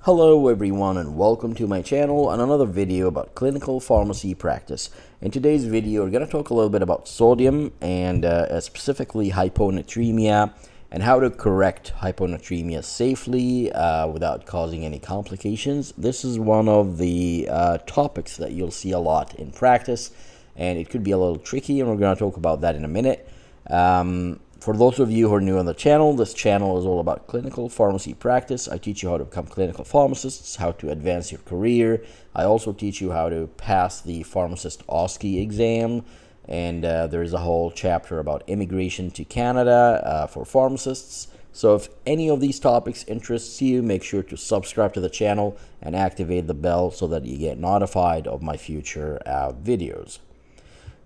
Hello everyone and welcome to my channel and another video about clinical pharmacy practice. In today's video we're going to talk a little bit about sodium and specifically hyponatremia and how to correct hyponatremia safely without causing any complications. This is one of the topics that you'll see a lot in practice, and it could be a little tricky, and we're going to talk about that in a minute. For those of you who are new on the channel, this channel is all about clinical pharmacy practice. I teach you how to become clinical pharmacists, how to advance your career. I also teach you how to pass the pharmacist OSCE exam, and there is a whole chapter about immigration to Canada for pharmacists. So if any of these topics interests you, make sure to subscribe to the channel and activate the bell so that you get notified of my future videos.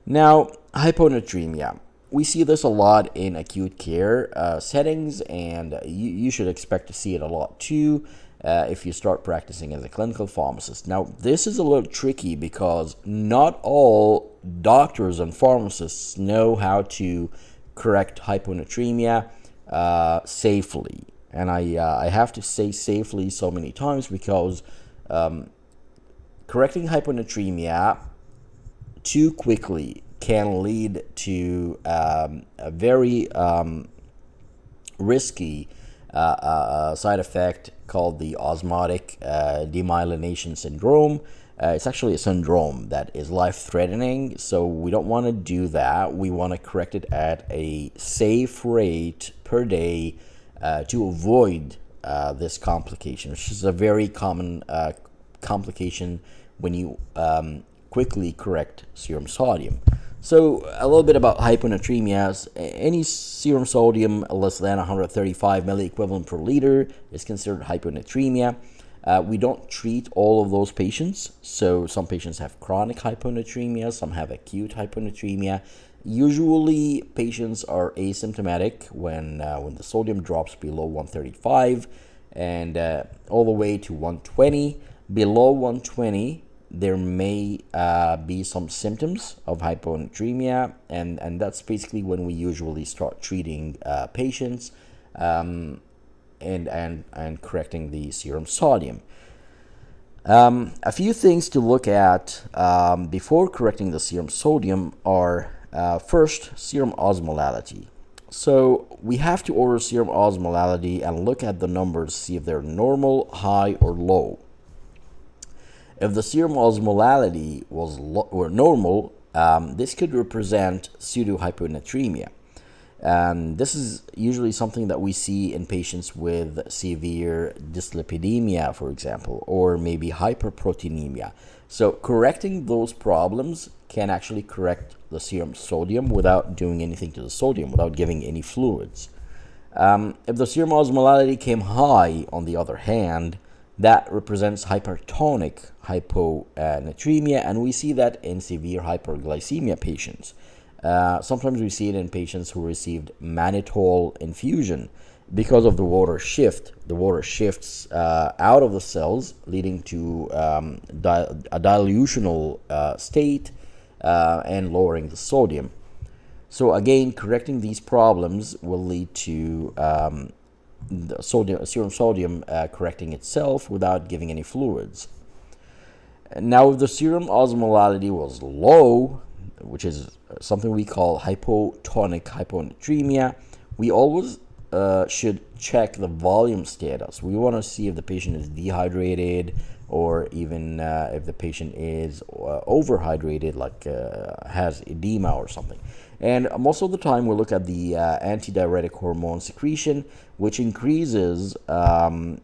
Now, hyponatremia. We see this a lot in acute care settings, and you should expect to see it a lot too if you start practicing as a clinical pharmacist. Now, this is a little tricky because not all doctors and pharmacists know how to correct hyponatremia safely. And I have to say safely so many times because correcting hyponatremia too quickly can lead to a very risky side effect called the osmotic demyelinating syndrome. It's actually a syndrome that is life-threatening, so we don't want to do that. We want to correct it at a safe rate per day to avoid this complication, which is a very common complication when you quickly correct serum sodium. So a little bit about hyponatremia. Any serum sodium less than 135 milliequivalent per liter is considered hyponatremia. We don't treat all of those patients. So some patients have chronic hyponatremia, some have acute hyponatremia. Usually patients are asymptomatic when the sodium drops below 135 and all the way to 120. Below 120, there may be some symptoms of hyponatremia, and that's basically when we usually start treating patients and correcting the serum sodium. A few things to look at before correcting the serum sodium are first, serum osmolality. So we have to order serum osmolality and look at the numbers, see if they're normal, high, or low. If the serum osmolality was normal, this could represent pseudohyponatremia. And this is usually something that we see in patients with severe dyslipidemia, for example, or maybe hyperproteinemia. So correcting those problems can actually correct the serum sodium without doing anything to the sodium, without giving any fluids. If the serum osmolality came high, on the other hand, that represents hypertonic hyponatremia, and we see that in severe hyperglycemia patients. Sometimes we see it in patients who received mannitol infusion because of the water shift. The water shifts out of the cells, leading to a dilutional state and lowering the sodium. So again, correcting these problems will lead to the serum sodium correcting itself without giving any fluids. Now, if the serum osmolality was low, which is something we call hypotonic hyponatremia, we always should check the volume status. We want to see if the patient is dehydrated, or even if the patient is overhydrated, like has edema or something. And most of the time we look at the antidiuretic hormone secretion, which increases with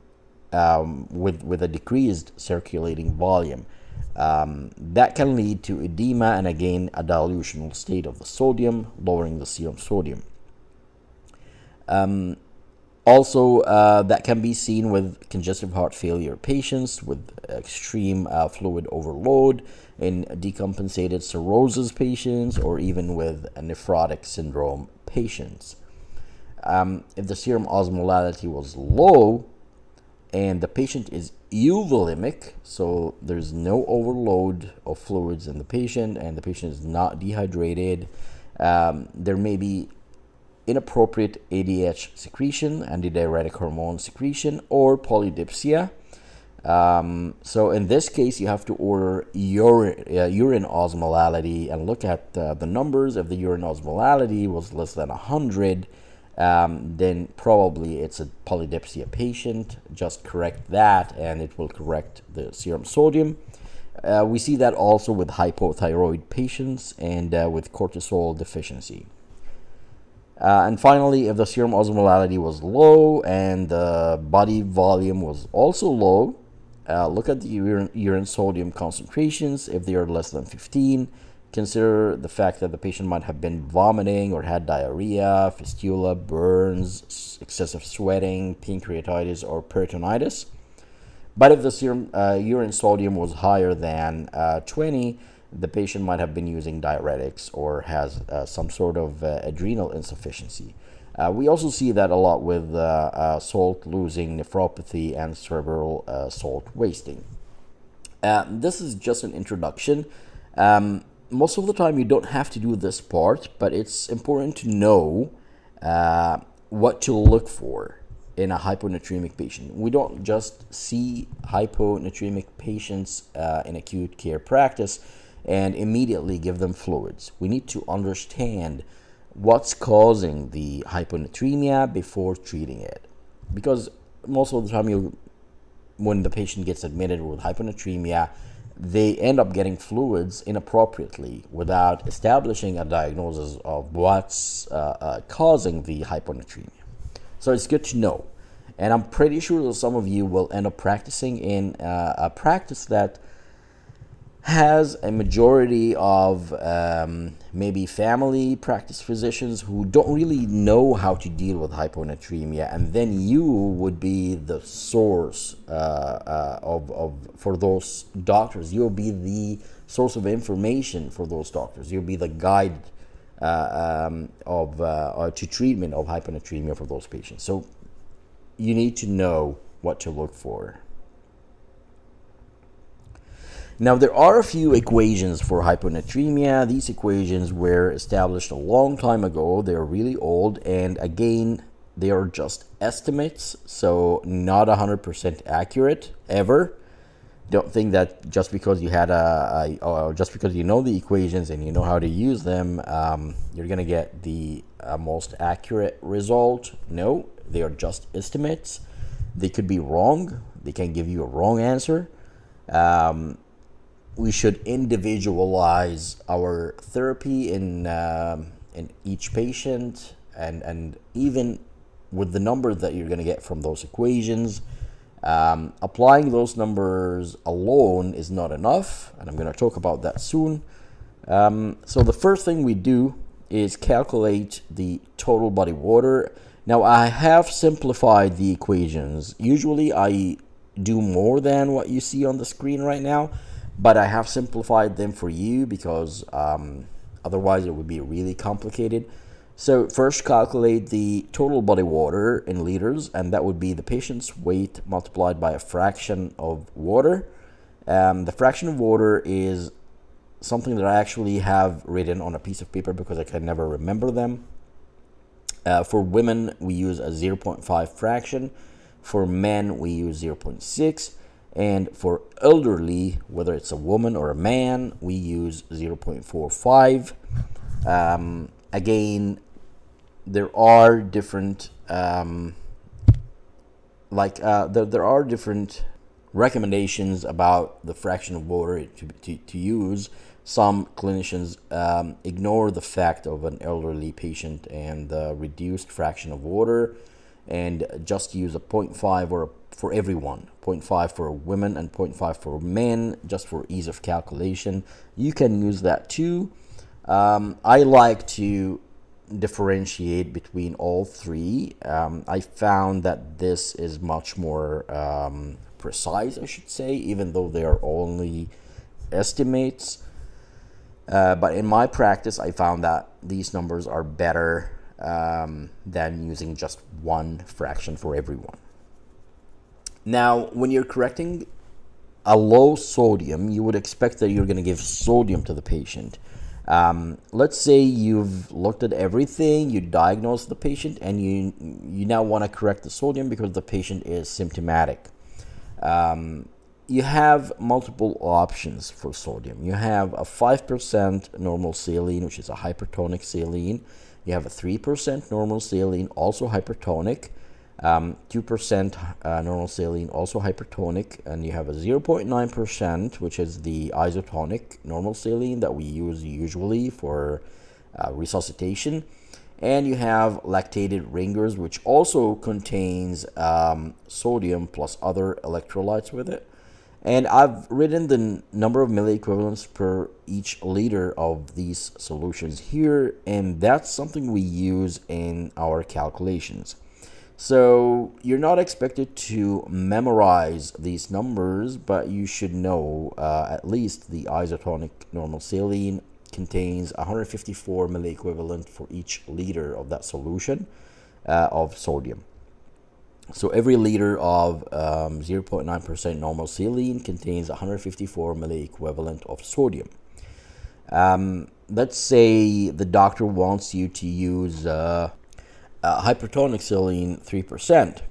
a decreased circulating volume. That can lead to edema and again a dilutional state of the sodium, lowering the serum sodium. Also, that can be seen with congestive heart failure patients with extreme fluid overload, in decompensated cirrhosis patients, or even with nephrotic syndrome patients. If the serum osmolality was low and the patient is euvolemic, so there's no overload of fluids in the patient and the patient is not dehydrated, there may be inappropriate ADH secretion, antidiuretic hormone secretion, or polydipsia. So in this case, you have to order urine osmolality and look at the numbers. If the urine osmolality was less than 100, then probably it's a polydipsia patient. Just correct that and it will correct the serum sodium. We see that also with hypothyroid patients and with cortisol deficiency. And finally, if the serum osmolality was low and the body volume was also low, look at the urine sodium concentrations. If they are less than 15, consider the fact that the patient might have been vomiting or had diarrhea, fistula, burns, excessive sweating, pancreatitis, or peritonitis. But if the serum urine sodium was higher than 20, the patient might have been using diuretics or has some sort of adrenal insufficiency. We also see that a lot with salt-losing nephropathy and cerebral salt wasting. This is just an introduction. Most of the time you don't have to do this part, but it's important to know what to look for in a hyponatremic patient. We don't just see hyponatremic patients in acute care practice and immediately give them fluids. We need to understand what's causing the hyponatremia before treating it. Because most of the time when the patient gets admitted with hyponatremia, they end up getting fluids inappropriately without establishing a diagnosis of what's causing the hyponatremia. So it's good to know. And I'm pretty sure that some of you will end up practicing in a practice that has a majority of maybe family practice physicians who don't really know how to deal with hyponatremia, and then you would be the source for those doctors. You'll be the source of information for those doctors. You'll be the guide to treatment of hyponatremia for those patients. So you need to know what to look for. Now, there are a few equations for hyponatremia. These equations were established a long time ago. They're really old, and again, they are just estimates, so not 100% accurate ever. Don't think that just because you had just because you know the equations and you know how to use them, you're gonna get the most accurate result. No, they are just estimates. They could be wrong. They can give you a wrong answer. We should individualize our therapy in each patient, and even with the number that you're going to get from those equations, applying those numbers alone is not enough, and I'm going to talk about that soon. So the first thing we do is calculate the total body water. Now, I have simplified the equations. Usually I do more than what you see on the screen right now, but I have simplified them for you because otherwise it would be really complicated. So first, calculate the total body water in liters, and that would be the patient's weight multiplied by a fraction of water. The fraction of water is something that I actually have written on a piece of paper because I can never remember them. For women, we use a 0.5 fraction. For men, we use 0.6. And for elderly, whether it's a woman or a man, we use 0.45. Again, there are different there are different recommendations about the fraction of water to use. Some clinicians ignore the fact of an elderly patient and the reduced fraction of water and just use a 0.5 for everyone, 0.5 for women and 0.5 for men, just for ease of calculation. You can use that too. I like to differentiate between all three. I found that this is much more precise, I should say, even though they are only estimates. But in my practice, I found that these numbers are better than using just one fraction for everyone. Now, when you're correcting a low sodium, you would expect that you're going to give sodium to the patient. Let's say you've looked at everything, you diagnosed the patient, and you now want to correct the sodium because the patient is symptomatic. You have multiple options for sodium. You have a 5% normal saline, which is a hypertonic saline. You have a 3% normal saline, also hypertonic. 2% normal saline, also hypertonic, and you have a 0.9%, which is the isotonic normal saline that we use usually for resuscitation. And you have lactated ringers, which also contains sodium plus other electrolytes with it. And I've written the number of milliequivalents per each liter of these solutions here, and that's something we use in our calculations. So you're not expected to memorize these numbers, but you should know at least the isotonic normal saline contains 154 milliequivalent for each liter of that solution of sodium. So every liter of 0.9% normal saline contains 154 milliequivalent of sodium. Let's say the doctor wants you to use hypertonic saline 3%.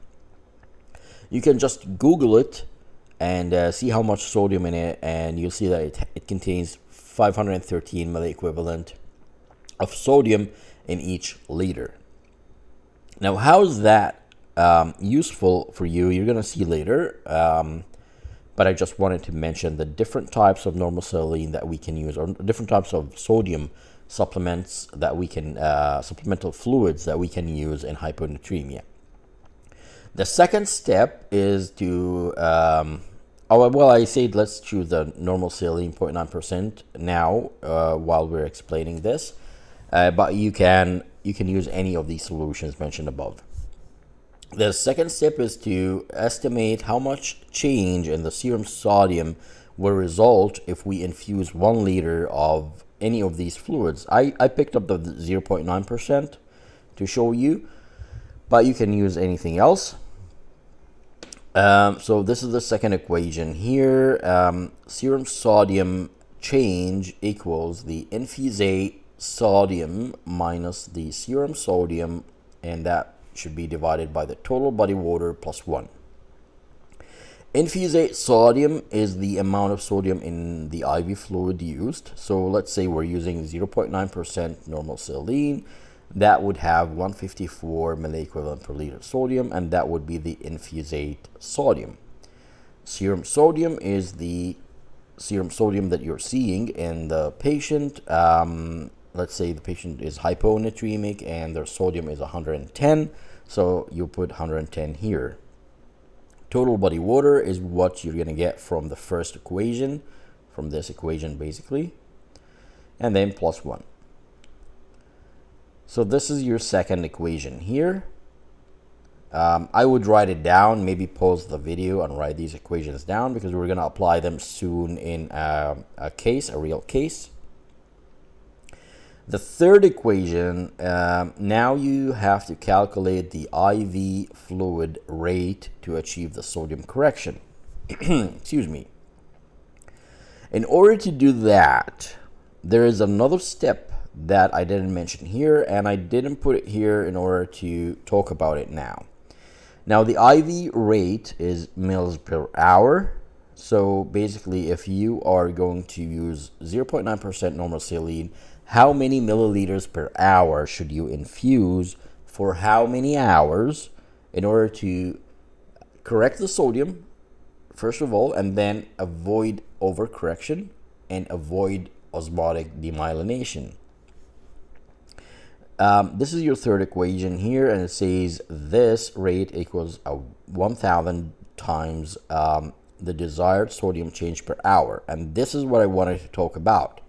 You can just Google it and see how much sodium in it, and you'll see that it contains 513 milliequivalent of sodium in each liter. Now, how is that useful for you? You're going to see later, but I just wanted to mention the different types of normal saline that we can use, or different types of sodium supplements that we can, supplemental fluids that we can use in hyponatremia. The second step is to, I said let's choose the normal saline 0.9% now while we're explaining this, but you can use any of these solutions mentioned above. The second step is to estimate how much change in the serum sodium will result if we infuse 1 liter of any of these fluids. I picked up the 0.9% to show you, but you can use anything else. So this is the second equation here. Serum sodium change equals the infusate sodium minus the serum sodium, and that should be divided by the total body water plus 1. Infusate sodium is the amount of sodium in the IV fluid used. So let's say we're using 0.9% normal saline. That would have 154 milliequivalent per liter sodium, and that would be the infusate sodium. Serum sodium is the serum sodium that you're seeing in the patient. Let's say the patient is hyponatremic and their sodium is 110, so you put 110 here. Total body water is what you're going to get from the first equation, from this equation basically, and then plus 1. So this is your second equation here. I would write it down, maybe pause the video and write these equations down, because we're going to apply them soon in a real case. The third equation, now you have to calculate the IV fluid rate to achieve the sodium correction. Excuse me. In order to do that, there is another step that I didn't mention here, and I didn't put it here in order to talk about it now. Now, the IV rate is mils per hour. So basically, if you are going to use 0.9% normal saline, how many milliliters per hour should you infuse for how many hours in order to correct the sodium, first of all, and then avoid overcorrection and avoid osmotic demyelination. This is your third equation here, and it says this rate equals 1,000 times the desired sodium change per hour. And this is what I wanted to talk about.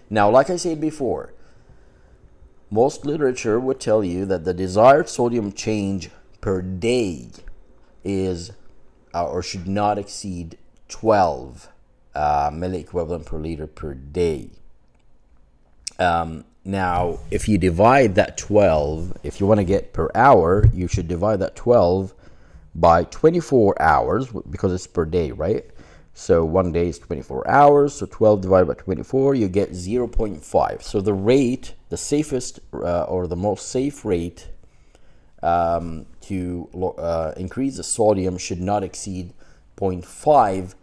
Now, like I said before, most literature would tell you that the desired sodium change per day is or should not exceed 12 milliequivalent per liter per day. Now, if you divide that 12, if you want to get per hour, you should divide that 12 by 24 hours, because it's per day, right? So 1 day is 24 hours. So 12 divided by 24, you get 0.5. So the rate, the safest or the most safe rate to increase the sodium should not exceed 0.5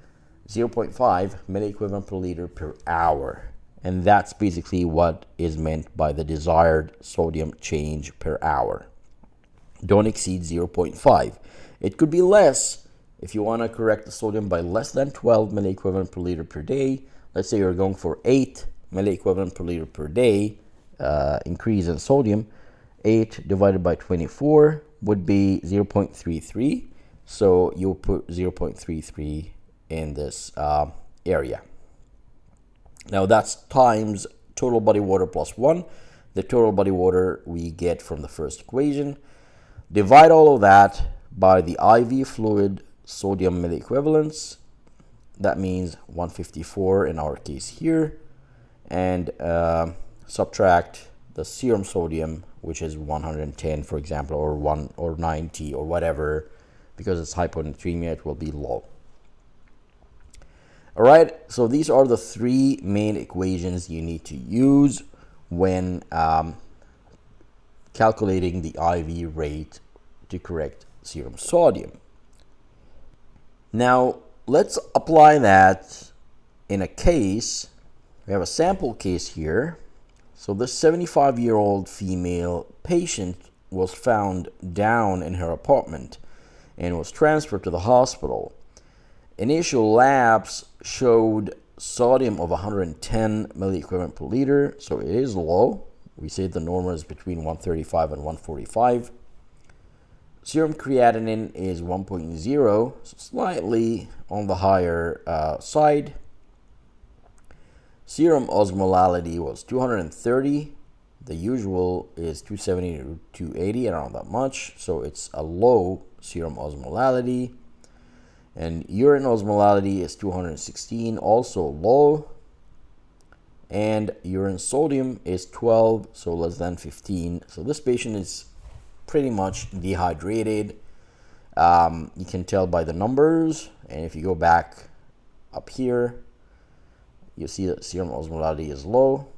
milliequivalent per liter per hour. And that's basically what is meant by the desired sodium change per hour. Don't exceed 0.5. It could be less if you want to correct the sodium by less than 12 milliequivalent per liter per day. Let's say you're going for 8 milliequivalent per liter per day increase in sodium. 8 divided by 24 would be 0.33. So you'll put 0.33 in this area. Now that's times total body water plus 1. The total body water we get from the first equation. Divide all of that by the IV fluid sodium milliequivalents. That means 154 in our case here. And subtract the serum sodium, which is 110, for example, or 1 or 90 or whatever. Because it's hyponatremia, it will be low. All right, so these are the three main equations you need to use when calculating the IV rate to correct serum sodium. Now, let's apply that in a case. We have a sample case here. So this 75-year-old female patient was found down in her apartment and was transferred to the hospital. Initial labs showed sodium of 110 milliequivalent per liter, so it is low. We say the normal is between 135 and 145. Serum creatinine is 1.0, so slightly on the higher side. Serum osmolality was 230. The usual is 270 to 280, around that much, so it's a low serum osmolality. And urine osmolality is 216, also low. And urine sodium is 12, so less than 15. So this patient is pretty much dehydrated. You can tell by the numbers. And if you go back up here, you see that serum osmolality is low.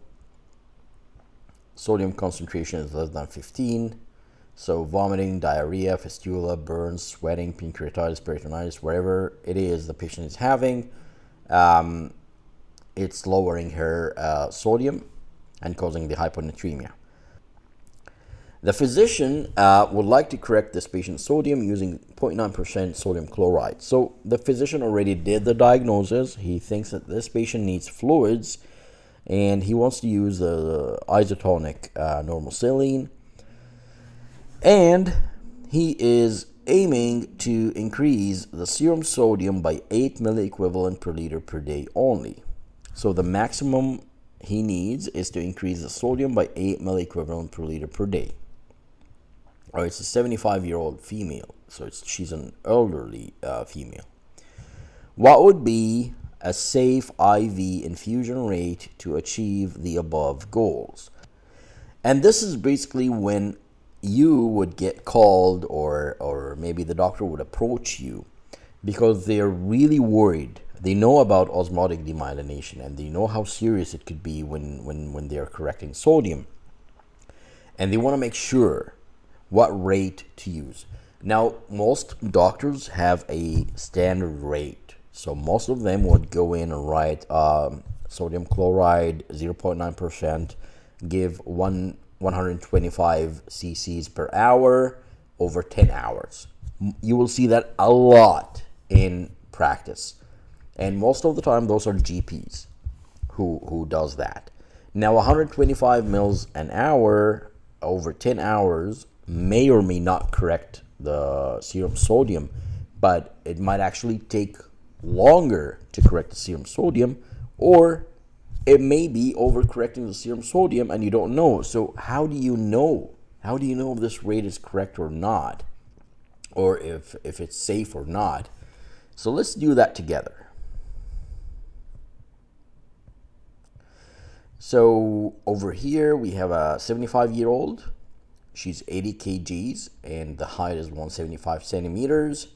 Sodium concentration is less than 15. So vomiting, diarrhea, fistula, burns, sweating, pancreatitis, peritonitis, whatever it is the patient is having, it's lowering her sodium and causing the hyponatremia. The physician would like to correct this patient's sodium using 0.9% sodium chloride. So the physician already did the diagnosis. He thinks that this patient needs fluids, and he wants to use the isotonic normal saline. And he is aiming to increase the serum sodium by 8 milliequivalent per liter per day only. So the maximum he needs is to increase the sodium by 8 milliequivalent per liter per day. Or it's a 75-year-old female, so she's an elderly female. What would be a safe IV infusion rate to achieve the above goals? And this is basically when you would get called, or maybe the doctor would approach you, because they're really worried. They know about osmotic demyelination, and they know how serious it could be when they're correcting sodium. And they want to make sure what rate to use. Now, most doctors have a standard rate. So most of them would go in and write sodium chloride 0.9%, give 125 cc's per hour over 10 hours. You will see that a lot in practice. And most of the time, those are GPs who does that. Now, 125 mils an hour over 10 hours may or may not correct the serum sodium, but it might actually take longer to correct the serum sodium, or it may be overcorrecting the serum sodium and you don't know. So how do you know? How do you know if this rate is correct or not, or if it's safe or not? So let's do that together. So over here we have a 75-year-old. She's 80 kgs and the height is 175 centimeters.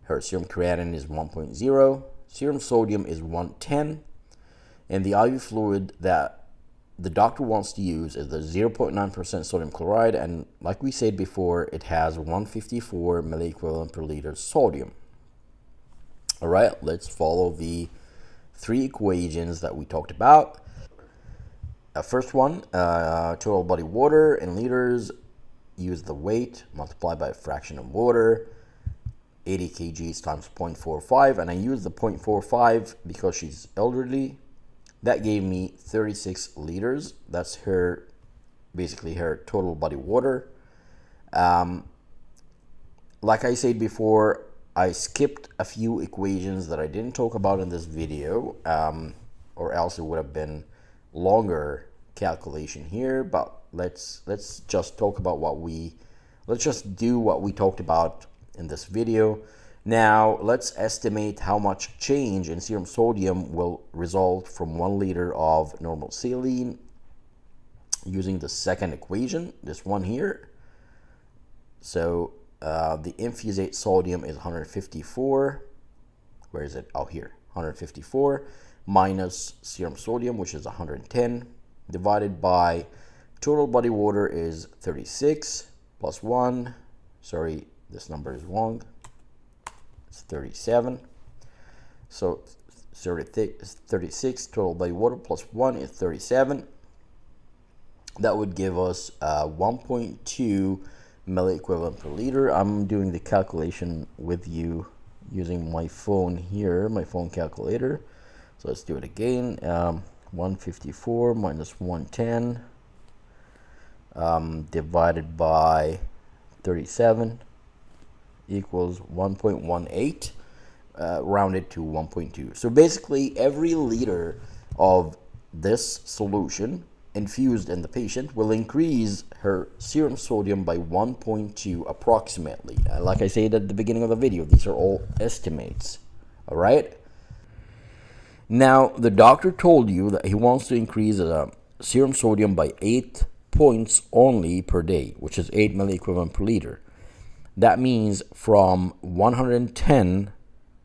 Her serum creatinine is 1.0. serum sodium is 110, and the IV fluid that the doctor wants to use is the 0.9% sodium chloride, and like we said before, it has 154 milliequivalent per liter sodium. All right, let's follow the three equations that we talked about. First one, total body water in liters, use the weight multiplied by a fraction of water, 80 kgs times 0.45, and I use the 0.45 because she's elderly. That gave me 36 liters. That's her, basically her total body water. Like I said before, I skipped a few equations that I didn't talk about in this video, or else it would have been longer calculation here. But let's just talk about let's just do what we talked about in this video. Now let's estimate how much change in serum sodium will result from 1 liter of normal saline using the second equation, this one here. So the infusate sodium is 154. Where is it? Oh, here, 154 minus serum sodium, which is 110, divided by total body water is 36 plus 1. Sorry, this number is wrong. It's 37. So 36 total body water plus 1 is 37. That would give us 1.2 milliequivalent per liter. I'm doing the calculation with you using my phone here, my phone calculator. So let's do it again. 154 minus 110 divided by 37 equals 1.18, rounded to 1.2. So basically every liter of this solution infused in the patient will increase her serum sodium by 1.2 approximately. Like I said at the beginning of the video, these are all estimates. All right. Now the doctor told you that he wants to increase serum sodium by 8 points only per day, which is 8 milliequivalent per liter. That means from 110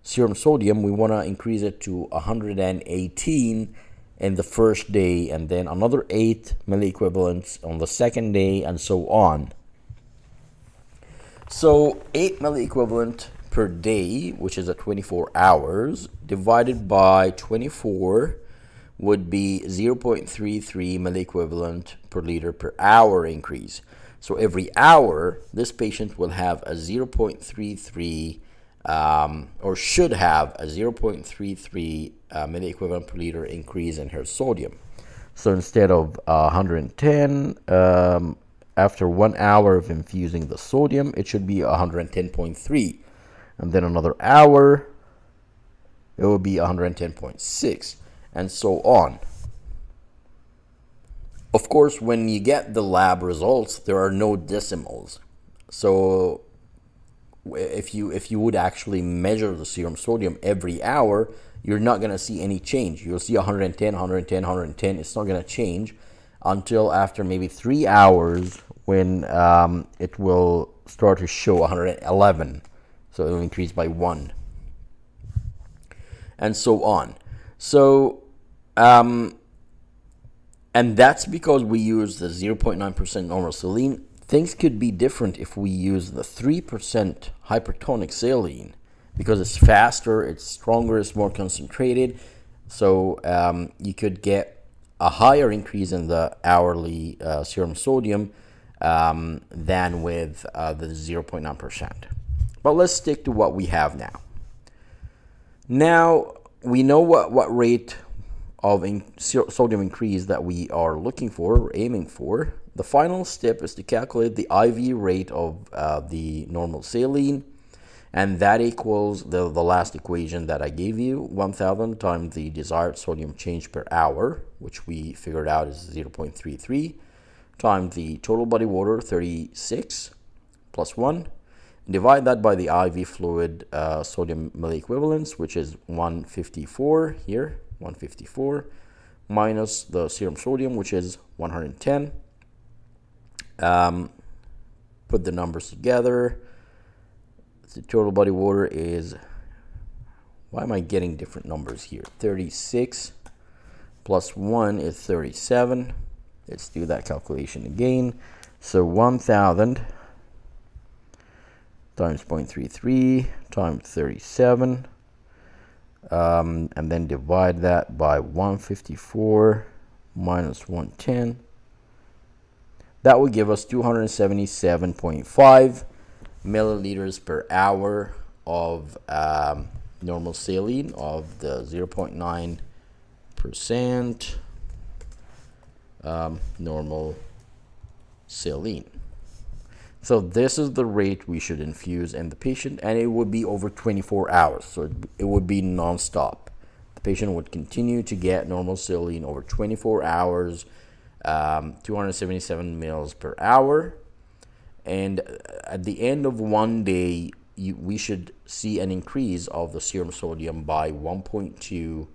serum sodium, we want to increase it to 118 in the first day, and then another 8 milliequivalents on the second day, and so on. So 8 milliequivalent per day, which is at 24 hours, divided by 24 would be 0.33 milliequivalent per liter per hour increase. So every hour, this patient will have a 0.33 or should have a 0.33 milliequivalent per liter increase in her sodium. So instead of 110, after 1 hour of infusing the sodium, it should be 110.3. And then another hour, it will be 110.6, and so on. Of course, when you get the lab results, there are no decimals. So if you would actually measure the serum sodium every hour, you're not going to see any change. You'll see 110, 110, 110. It's not going to change until after maybe 3 hours, when it will start to show 111. So it will increase by 1, and so on. So and that's because we use the 0.9% normal saline. Things could be different if we use the 3% hypertonic saline, because it's faster, it's stronger, it's more concentrated. So you could get a higher increase in the hourly serum sodium than with the 0.9%. But let's stick to what we have now. Now we know what rate of sodium increase that we are looking for, or aiming for. The final step is to calculate the IV rate of the normal saline, and that equals the last equation that I gave you, 1000 times the desired sodium change per hour, which we figured out is 0.33, times the total body water, 36, plus 1. Divide that by the IV fluid sodium milliequivalents, which is 154 here, 154, minus the serum sodium, which is 110. Put the numbers together. The total body water is Why am I getting different numbers here? 36 plus 1 is 37. Let's do that calculation again. So 1,000 times 0.33 times 37, and then divide that by 154 minus 110. That would give us 277.5 milliliters per hour of normal saline of the 0.9% normal saline. So this is the rate we should infuse in the patient, and it would be over 24 hours. So it would be non-stop. The patient would continue to get normal saline over 24 hours, 277 mils per hour. And at the end of one day, we should see an increase of the serum sodium by 1.2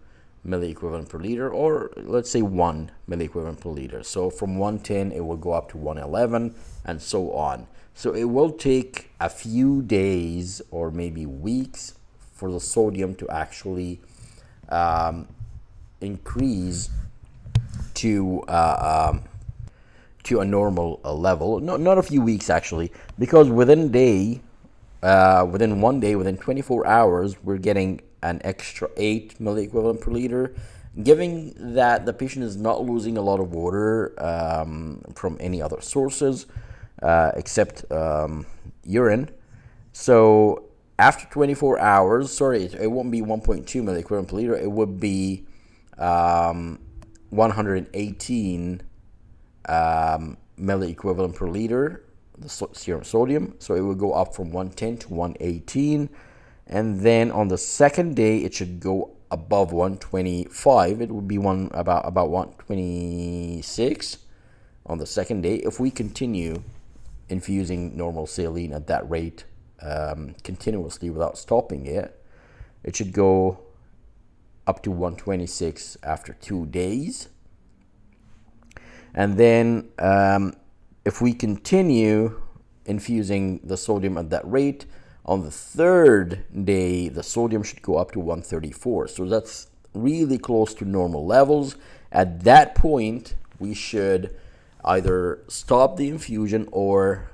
milliequivalent per liter, or let's say 1 milliequivalent per liter. So from 110, it will go up to 111, and so on. So it will take a few days or maybe weeks for the sodium to actually increase to a normal level. No, not a few weeks actually, because within one day, within 24 hours, we're getting an extra 8 milliequivalent per liter, given that the patient is not losing a lot of water from any other sources except urine. So after 24 hours, sorry, it won't be 1.2 milliequivalent per liter, it would be 118 milliequivalent per liter, the serum sodium. So it will go up from 110 to 118, and then on the second day it should go above 125. It would be about 126 on the second day. If we continue infusing normal saline at that rate continuously without stopping it, it should go up to 126 after 2 days. And then if we continue infusing the sodium at that rate, on the third day, the sodium should go up to 134. So that's really close to normal levels. At that point, we should either stop the infusion or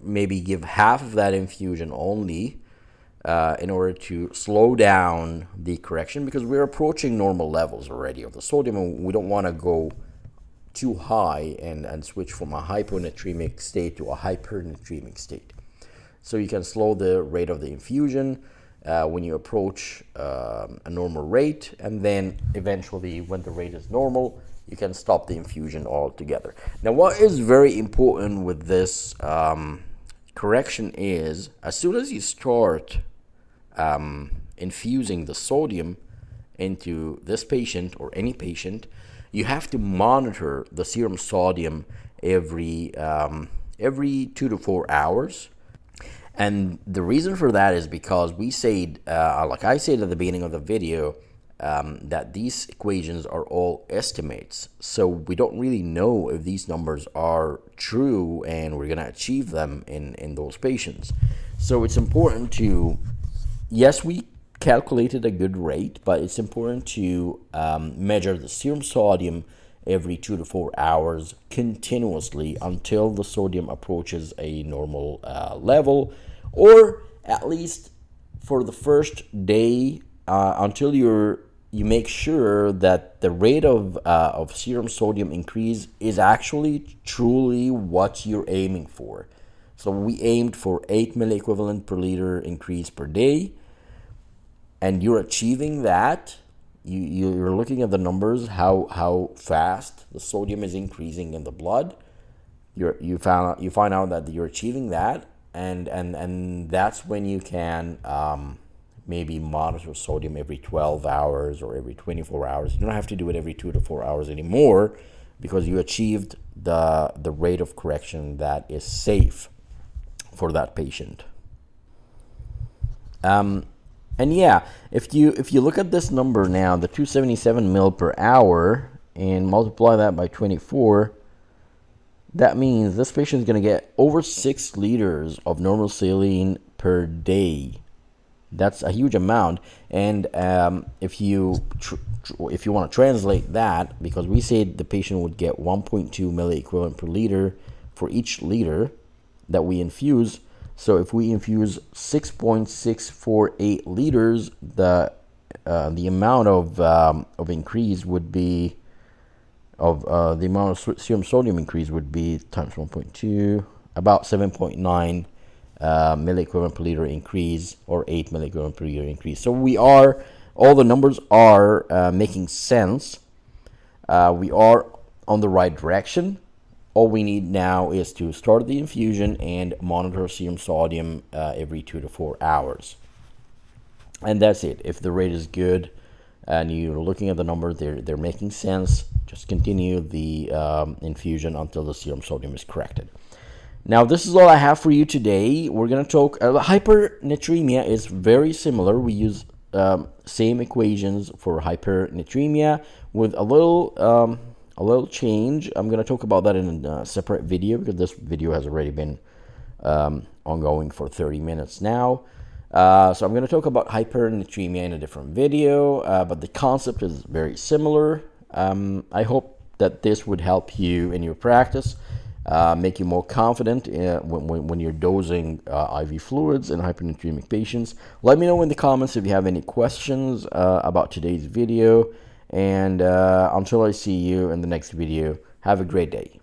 maybe give half of that infusion only in order to slow down the correction, because we're approaching normal levels already of the sodium, and we don't want to go too high and switch from a hyponatremic state to a hypernatremic state. So you can slow the rate of the infusion when you approach a normal rate, and then eventually when the rate is normal, you can stop the infusion altogether. Now, what is very important with this correction is, as soon as you start infusing the sodium into this patient or any patient, you have to monitor the serum sodium every 2 to 4 hours. And the reason for that is because we said, like I said at the beginning of the video, that these equations are all estimates. So we don't really know if these numbers are true and we're going to achieve them in those patients. So it's important to, yes, we calculated a good rate, but it's important to measure the serum sodium every 2 to 4 hours continuously until the sodium approaches a normal level, or at least for the first day until you make sure that the rate of serum sodium increase is actually truly what you're aiming for. So we aimed for 8 milliequivalent per liter increase per day, and you're achieving that. You're looking at the numbers, how fast the sodium is increasing in the blood. You find out that you're achieving that, and that's when you can maybe monitor sodium every 12 hours or every 24 hours. You don't have to do it every 2 to 4 hours anymore, because you achieved the rate of correction that is safe for that patient. And yeah, if you look at this number now, the 277 mil per hour, and multiply that by 24, that means this patient is going to get over 6 liters of normal saline per day That's a huge amount. And if you want to translate that, because we said the patient would get 1.2 milliequivalent per liter for each liter that we infuse. So if we infuse 6.648 liters, the amount of increase would be the amount of serum sodium increase would be times 1.2, about 7.9 milliequivalent per liter increase, or 8 milliequivalent per liter increase. So all the numbers are making sense. We are on the right direction. All we need now is to start the infusion and monitor serum sodium every 2 to 4 hours. And that's it. If the rate is good and you're looking at the number, they're making sense, just continue the infusion until the serum sodium is corrected. Now, this is all I have for you today. We're going to talk hypernatremia is very similar. We use same equations for hypernatremia with a little change. I'm going to talk about that in a separate video, because this video has already been ongoing for 30 minutes now. So I'm going to talk about hypernatremia in a different video, but the concept is very similar. I hope that this would help you in your practice, make you more confident when you're dosing IV fluids in hypernatremic patients. Let me know in the comments if you have any questions about today's video, and until I see you in the next video, have a great day.